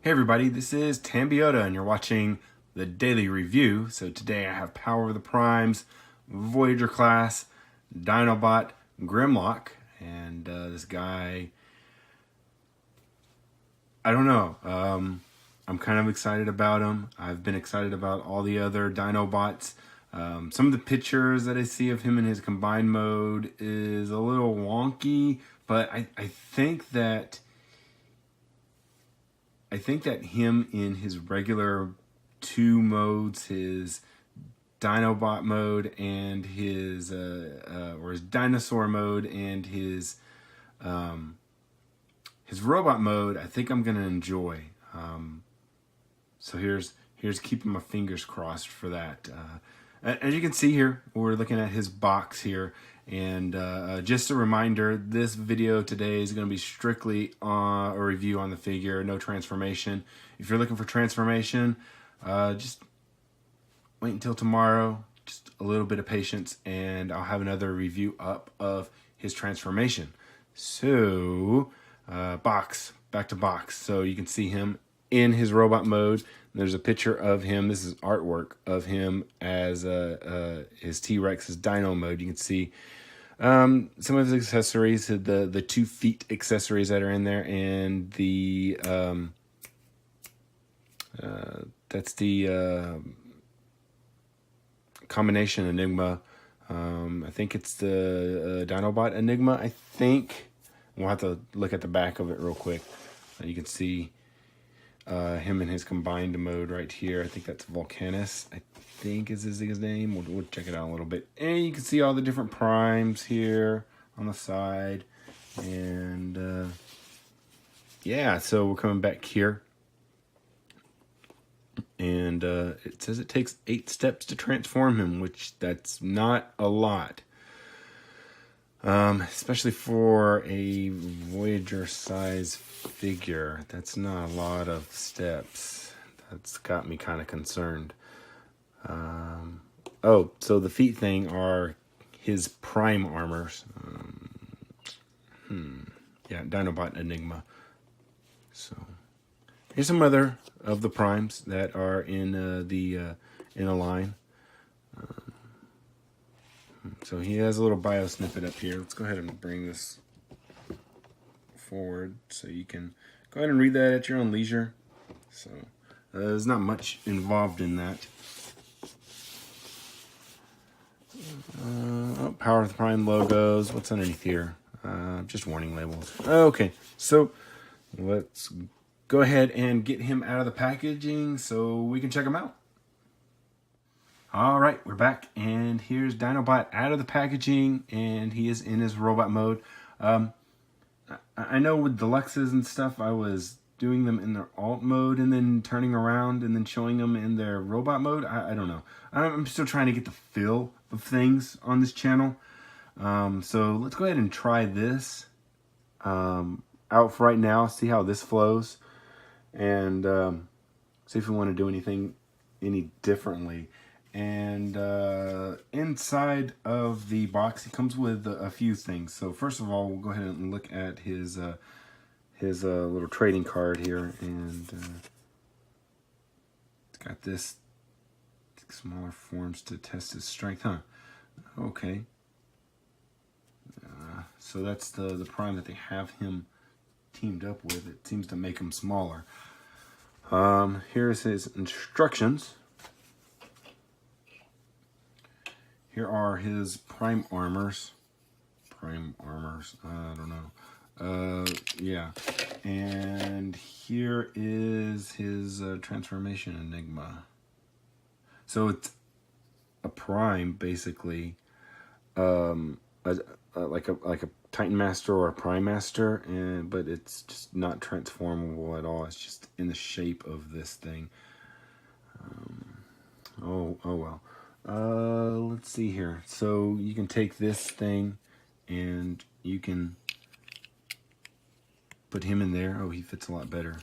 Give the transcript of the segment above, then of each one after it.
Hey everybody, this is Tambiota and you're watching the Daily Review. So today I have Power of the Primes, Voyager class, Dinobot, Grimlock, and this guy, I don't know, I'm kind of excited about him. I've been excited about all the other Dinobots. Some of the pictures that I see of him in his combined mode is a little wonky, but I think that him in his regular two modes, his Dinobot mode and his or his dinosaur mode and his robot mode, I think I'm gonna enjoy. So here's keeping my fingers crossed for that. As you can see here, we're looking at his box here. And just a reminder, this video today is going to be strictly a review on the figure, no transformation. If you're looking for transformation, just wait until tomorrow, just a little bit of patience, and I'll have another review up of his transformation. So, back to box. So you can see him in his robot mode. There's a picture of him. This is artwork of him as his T-Rex, his Dino Mode. You can see some of his accessories, the 2 feet accessories that are in there, and the that's the combination Enigma. I think it's the Dinobot Enigma. I think we'll have to look at the back of it real quick. You can see him in his combined mode right here. I think that's Volcanus, I think is his name. We'll check it out a little bit. And you can see all the different primes here on the side. And yeah, so we're coming back here. And it says it takes 8 steps to transform him, which that's not a lot. Especially for a Voyager size figure, that's not a lot of steps. That's got me kind of concerned. Oh, so the feet thing are his prime armors. Yeah, Dinobot Enigma. So here's some other of the primes that are in in a line. So he has a little bio snippet up here. Let's go ahead and bring this forward so you can go ahead and read that at your own leisure. So there's not much involved in that. Power of the Prime logos. What's underneath here? Just warning labels. Okay, so let's go ahead and get him out of the packaging so we can check him out. All right, we're back, and here's Dinobot out of the packaging, and he is in his robot mode. I know with deluxes and stuff, I was doing them in their alt mode and then turning around and then showing them in their robot mode. I don't know. I'm still trying to get the feel of things on this channel. So let's go ahead and try this out for right now, see how this flows, and see if we want to do anything any differently. And inside of the box, it comes with a few things. So first of all, we'll go ahead and look at his little trading card here, and it's got this smaller forms to test his strength, huh? Okay. So that's the prime that they have him teamed up with. It seems to make him smaller. Here's his instructions. Here are his prime armors. I don't know. Yeah. And here is his transformation Enigma. So it's a prime, basically, like a Titan Master or a Prime Master, but it's just not transformable at all. It's just in the shape of this thing. Oh well. Let's see here. So you can take this thing and you can put him in there. Oh, he fits a lot better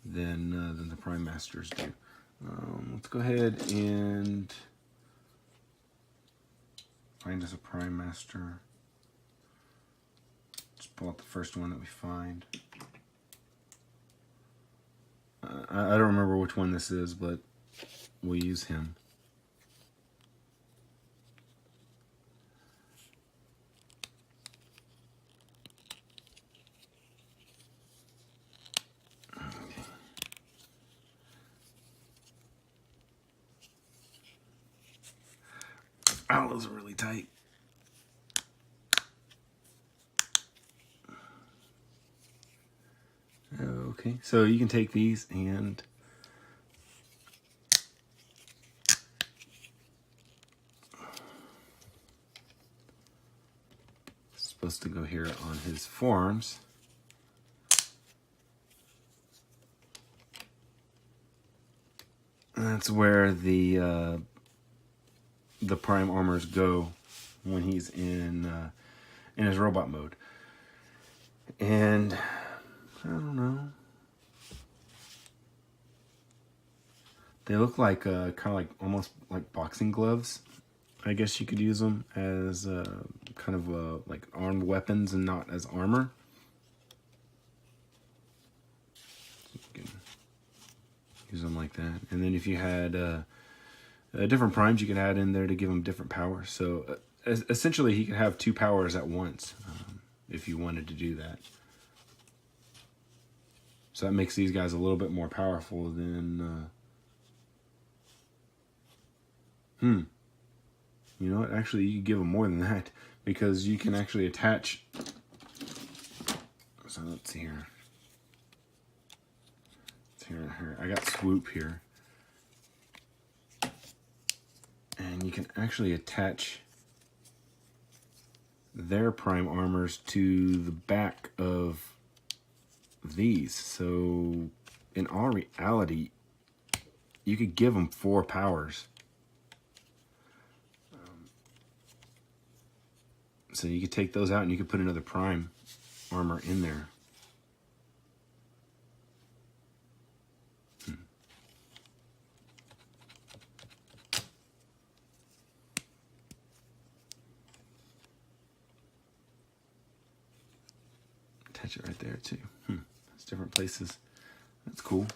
than the Prime Masters do. Let's go ahead and find us a Prime Master. Just pull out the first one that we find. I don't remember which one this is, but we'll use him. Oh, those are really tight. Okay, so you can take these and it's supposed to go here on his forearms. That's where the prime armors go when he's in his robot mode. And I don't know. They look like kind of like almost like boxing gloves. I guess you could use them as kind of like armed weapons and not as armor. You can use them like that. And then if you had different primes, you could add in there to give them different powers. So essentially, he could have two powers at once if you wanted to do that. So that makes these guys a little bit more powerful than... You know what? Actually, you can give them more than that because you can actually attach... So let's see here. Here. I got swoop here. And you can actually attach their prime armors to the back of these. So in all reality, you could give them 4 powers. So you could take those out and you could put another prime armor in there. Attach it right there too. It's different places. That's cool.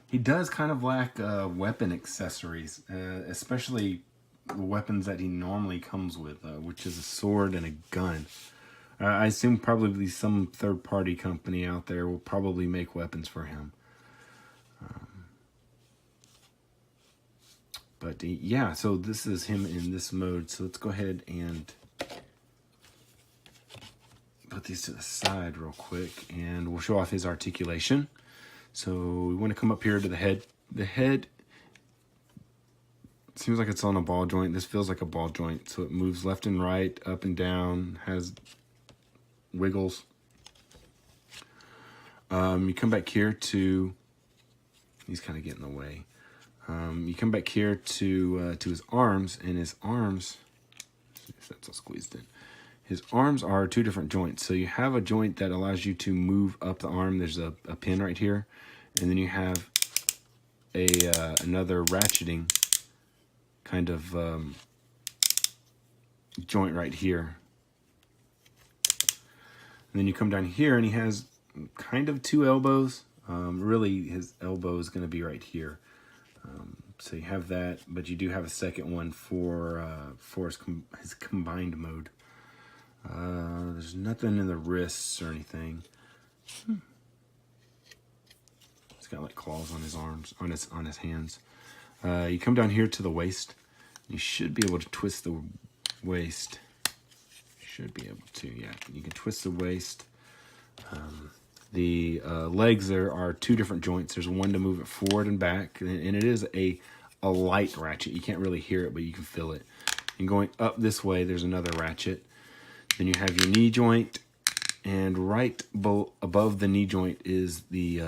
He does kind of lack weapon accessories, especially the weapons that he normally comes with, which is a sword and a gun. I assume probably some third-party company out there will probably make weapons for him. But yeah, so this is him in this mode. So let's go ahead and put these to the side real quick, and we'll show off his articulation. So we want to come up here to the head. The head seems like it's on a ball joint. This feels like a ball joint. So it moves left and right, up and down, has wiggles. You come back here to, he's kind of getting in the way. You come back here to his arms, and his arms, if that's all squeezed in. His arms are 2 different joints. So you have a joint that allows you to move up the arm. There's a pin right here. And then you have another ratcheting kind of joint right here. And then you come down here and he has kind of 2 elbows. Really, his elbow is going to be right here. So you have that, but you do have a second one for his combined mode. There's nothing in the wrists or anything. He's got like claws on his arms, on his hands. You come down here to the waist. You should be able to twist the waist. Should be able to, yeah. You can twist the waist. The legs, there are 2 different joints. There's one to move it forward and back, and it is a light ratchet. You can't really hear it, but you can feel it. And going up this way, there's another ratchet. Then you have your knee joint, and right above the knee joint is the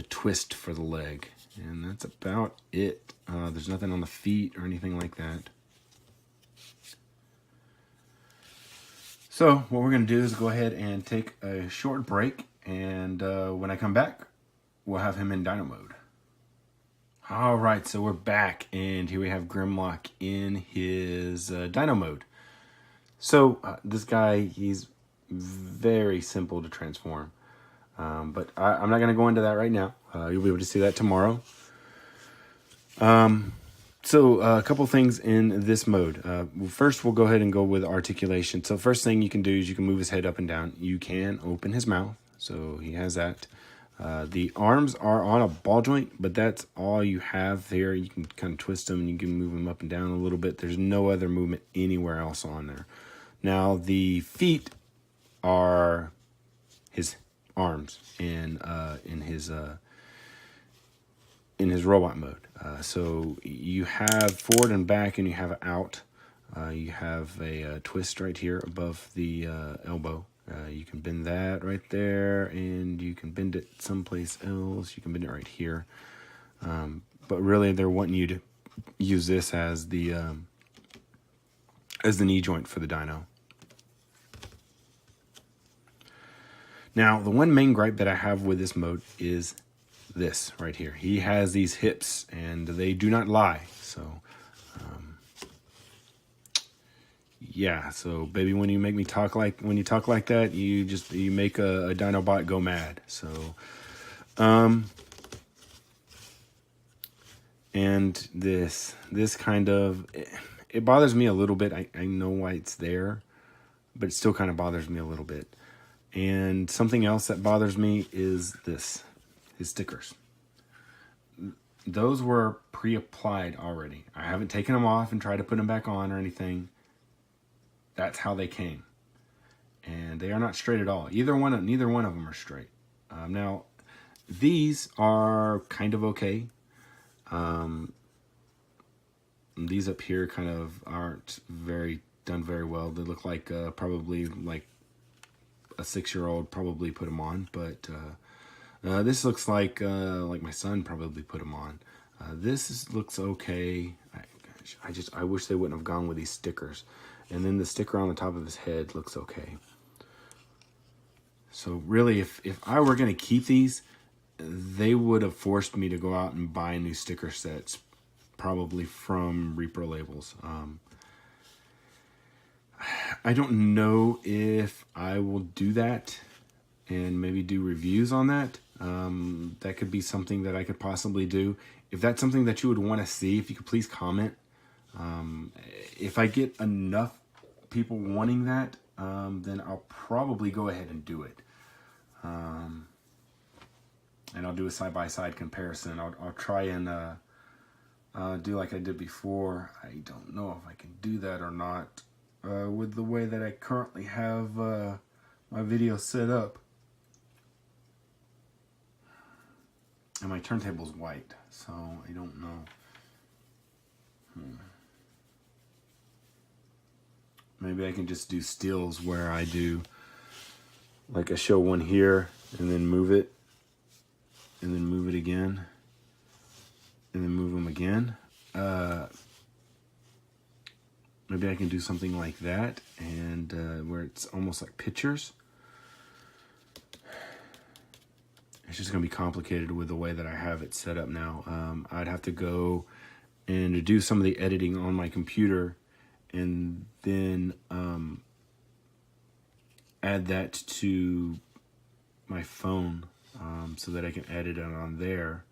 twist for the leg, and that's about it. There's nothing on the feet or anything like that. So what we're going to do is go ahead and take a short break, and when I come back, we'll have him in Dino Mode. All right, so we're back, and here we have Grimlock in his Dino Mode. So this guy, he's very simple to transform. But I'm not going to go into that right now. You'll be able to see that tomorrow. So a couple things in this mode. First, we'll go ahead and go with articulation. So first thing you can do is you can move his head up and down. You can open his mouth. So he has that. The arms are on a ball joint, but that's all you have there. You can kind of twist them and you can move them up and down a little bit. There's no other movement anywhere else on there. Now, the feet are his arms in his robot mode. So you have forward and back, and you have out. You have a twist right here above the elbow. You can bend that right there, and you can bend it someplace else. You can bend it right here. But really, they're wanting you to use this as the knee joint for the Dino. Now, the one main gripe that I have with this mode is this right here. He has these hips, and they do not lie. So, yeah. So, baby, when you talk like that, you make a Dinobot go mad. So, and this kind of it bothers me a little bit. I know why it's there, but it still kind of bothers me a little bit. And something else that bothers me is his stickers. Those were pre-applied already. I haven't taken them off and tried to put them back on or anything. That's how they came. And they are not straight at all. Neither one of them are straight. Now, these are kind of okay. These up here kind of aren't done very well. They look like probably like a 6-year-old probably put them on, but this looks like my son probably put them on. This looks okay. I wish they wouldn't have gone with these stickers. And then the sticker on the top of his head looks okay. So really, if I were going to keep these, they would have forced me to go out and buy new sticker sets, probably from Repro Labels. I don't know if I will do that and maybe do reviews on that. That could be something that I could possibly do. If that's something that you would want to see, if you could please comment. If I get enough people wanting that, then I'll probably go ahead and do it. And I'll do a side-by-side comparison. I'll try and do like I did before. I don't know if I can do that or not. With the way that I currently have my video set up. And my turntable's white, so I don't know. Maybe I can just do stills where I do, like I show one here, and then move it, and then move it again, and then move them again. Maybe I can do something like that, and where it's almost like pictures. It's just going to be complicated with the way that I have it set up now. I'd have to go and do some of the editing on my computer, and then add that to my phone so that I can edit it on there.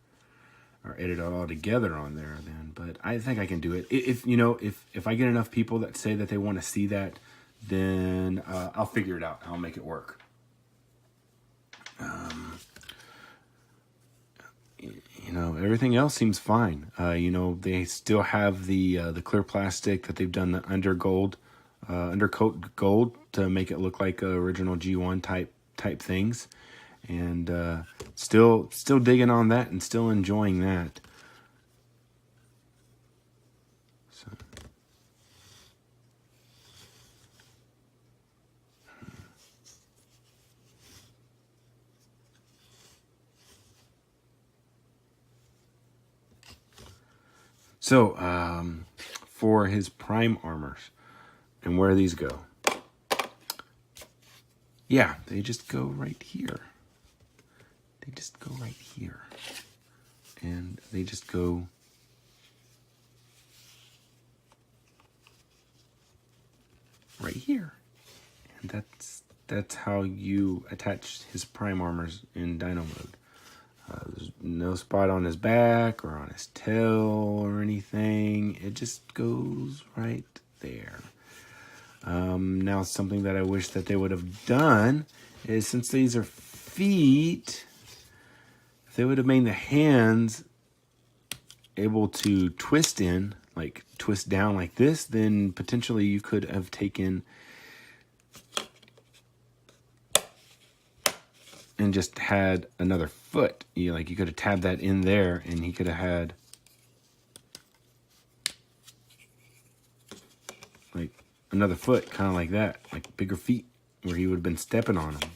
Or edit it all together on there then. But I think I can do it. If I get enough people that say that they want to see that, then I'll figure it out. I'll make it work. Everything else seems fine. They still have the clear plastic that they've done the undercoat gold to make it look like original G1 type things. And still digging on that and still enjoying that. So, for his prime armors and where these go. Yeah, they just go right here. They just go right here. And they just go right here. And that's how you attach his prime armors in Dino Mode. There's no spot on his back or on his tail or anything. It just goes right there. Now, something that I wish that they would have done is, since these are feet, if they would have made the hands able to twist in, like twist down like this, then potentially you could have taken and just had another foot. You could have tabbed that in there, and he could have had like another foot, kind of like that, like bigger feet, where he would have been stepping on them,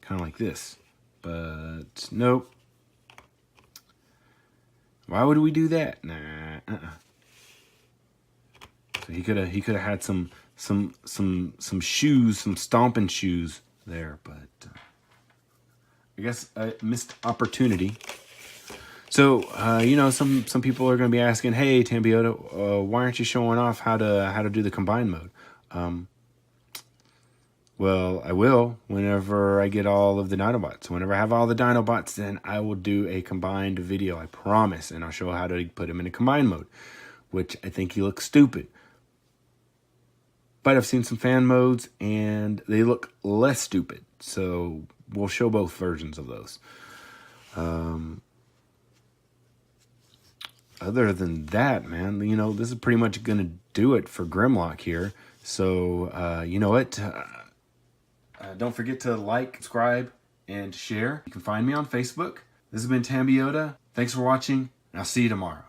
kind of like this. But nope. Why would we do that? Nah. So he could have had some shoes, some stomping shoes there, but I guess a missed opportunity. So some people are going to be asking, "Hey, Tambiota, why aren't you showing off how to do the combine mode?" Well, I will whenever I get all of the Dinobots. Whenever I have all the Dinobots, then I will do a combined video, I promise, and I'll show how to put him in a combine mode, which I think he looks stupid. But I've seen some fan modes, and they look less stupid. So we'll show both versions of those. Other than that, man, this is pretty much going to do it for Grimlock here. So, you know what? Don't forget to like, subscribe, and share. You can find me on Facebook. This has been Tambiota. Thanks for watching, and I'll see you tomorrow.